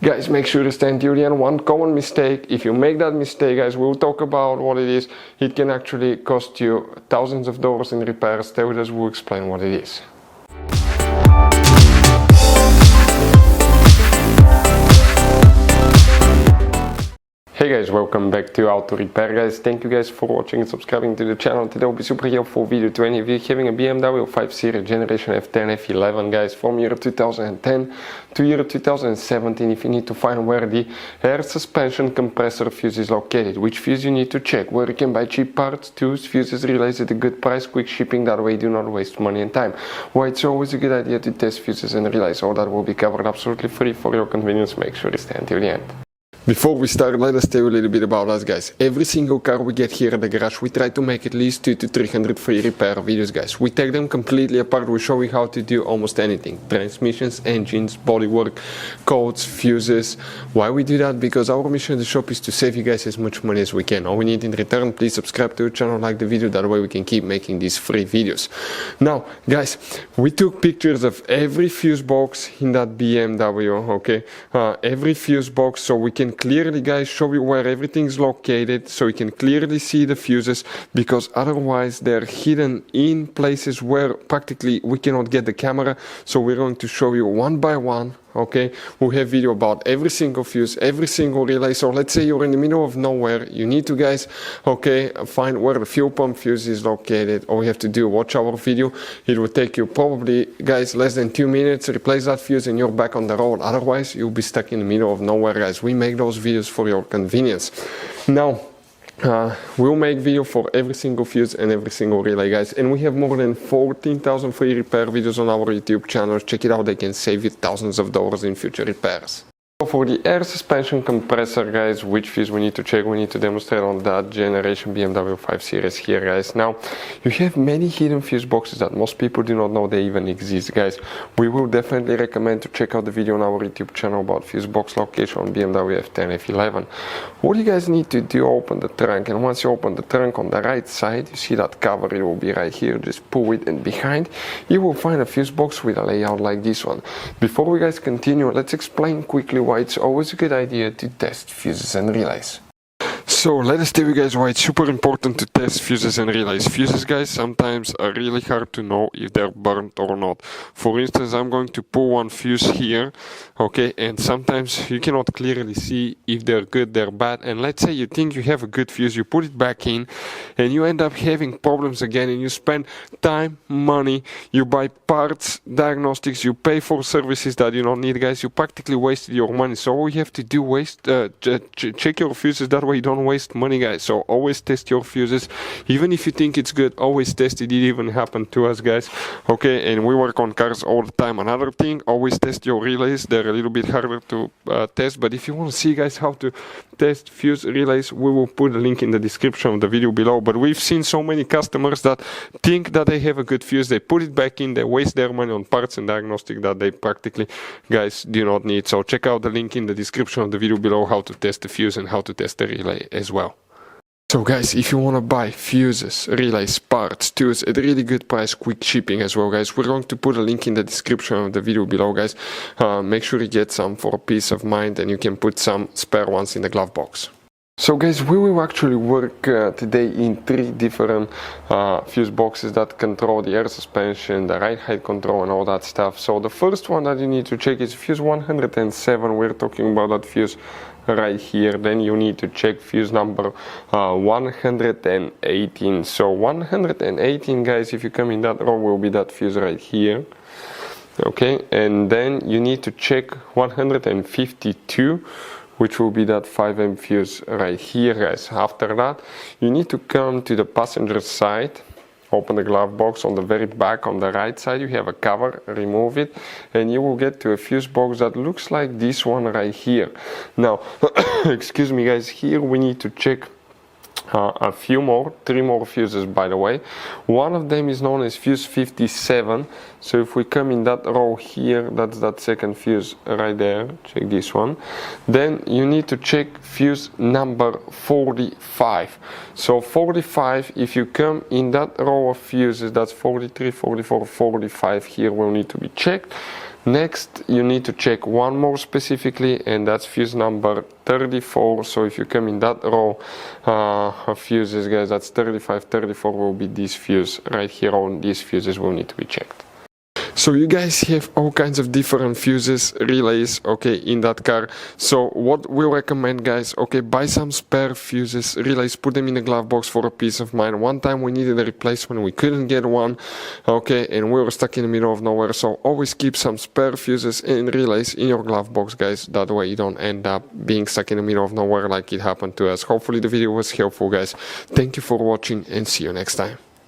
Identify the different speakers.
Speaker 1: Guys, make sure to stay until the end. One common mistake, if you make that mistake, guys, we'll talk about what it is. It can actually cost you thousands of dollars in repairs. Stay with us, we'll explain what it is. Hey guys, welcome back to Auto Repair, guys. Thank you guys for watching and subscribing to the channel. Today will be super helpful video to any of you having a BMW 5 Series Generation F10 F11, guys, from year 2010 to year 2017. If you need to find where the air suspension compressor fuse is located, which fuse you need to check, where you can buy cheap parts, tools, fuses, relays at a good price, quick shipping, that way you do not waste money and time. Why it's always a good idea to test fuses and relays. All that will be covered absolutely free for your convenience. Make sure to stay until the end. Before we start, let us tell you a little bit about us, guys. Every single car we get here at the garage, we try to make at least 200 to 300 free repair videos, guys. We take them completely apart. We show you how to do almost anything. Transmissions, engines, bodywork, codes, fuses. Why we do that? Because our mission at the shop is to save you guys as much money as we can. All we need in return, please subscribe to the channel, like the video, that way we can keep making these free videos. Now, guys, we took pictures of every fuse box in that BMW, okay? Every fuse box, so we can clearly, guys, show you where everything is located, so you can clearly see the fuses, because otherwise they're hidden in places where practically we cannot get the camera. So we're going to show you one by one, okay? We'll have video about every single fuse, every single relay. So let's say you're in the middle of nowhere, you need to, guys, okay, find where the fuel pump fuse is located. All you have to do, watch our video. It will take you probably, guys, less than 2 minutes, replace that fuse and you're back on the road. Otherwise you'll be stuck in the middle of nowhere, guys. We make those videos for your convenience. Now, we'll make video for every single fuse and every single relay, guys, and we have more than 14,000 free repair videos on our YouTube channel. Check it out, they can save you thousands of dollars in future repairs. For the air suspension compressor, guys, which fuse we need to check, we need to demonstrate on that generation BMW 5 Series here, guys. Now, you have many hidden fuse boxes that most people do not know they even exist, guys. We will definitely recommend to check out the video on our YouTube channel about fuse box location on BMW F10 F11. What you guys need to do, open the trunk, and once you open the trunk on the right side, you see that cover, it will be right here. Just pull it, and behind you will find a fuse box with a layout like this one. Before we guys continue, let's explain quickly why it's always a good idea to test fuses and relays. So let us tell you guys why it's super important to test fuses and relays. Fuses, guys, sometimes are really hard to know if they're burnt or not. For instance, I'm going to pull one fuse here, okay, and sometimes you cannot clearly see if they're good, they're bad. And let's say you think you have a good fuse, you put it back in, and you end up having problems again, and you spend time, money, you buy parts, diagnostics, you pay for services that you don't need, guys. You practically wasted your money. So all you have to do, check your fuses, that way you don't waste money, guys. So always test your fuses, even if you think it's good. Always test it. It even happened to us, guys, okay? And we work on cars all the time. Another thing, always test your relays. They're a little bit harder to test, but if you want to see, guys, how to test fuse relays, we will put a link in the description of the video below. But we've seen so many customers that think that they have a good fuse, they put it back in, they waste their money on parts and diagnostic that they practically, guys, do not need. So check out the link in the description of the video below, how to test the fuse and how to test the relay as well. So guys, if you want to buy fuses, relays, parts, tools at a really good price, quick shipping as well, guys, we're going to put a link in the description of the video below, guys. Make sure you get some for peace of mind, and you can put some spare ones in the glove box. So guys, we will actually work today in 3 different fuse boxes that control the air suspension, the ride height control and all that stuff. So the first one that you need to check is fuse 107. We're talking about that fuse right here. Then you need to check fuse number 118. So 118, guys, if you come in that row, will be that fuse right here, okay? And then you need to check 152, which will be that 5 fuse right here, guys. After that, you need to come to the passenger side, open the glove box. On the very back on the right side you have a cover, remove it, and you will get to a fuse box that looks like this one right here. Now excuse me, guys, here we need to check three more fuses, by the way. One of them is known as fuse 57. So if we come in that row here, that's that second fuse right there. Check this one. Then you need to check fuse number 45. So 45, if you come in that row of fuses, that's 43, 44, 45 here will need to be checked. Next, you need to check one more specifically, and that's fuse number 34. So if you come in that row of fuses, guys, that's 35, 34 will be this fuse right here. On these fuses will need to be checked. So you guys have all kinds of different fuses, relays, okay, in that car. So what we recommend, guys, okay, buy some spare fuses, relays, put them in a glove box for a peace of mind. One time we needed a replacement, we couldn't get one, okay, and we were stuck in the middle of nowhere. So always keep some spare fuses and relays in your glove box, guys. That way you don't end up being stuck in the middle of nowhere like it happened to us. Hopefully the video was helpful, guys. Thank you for watching and see you next time.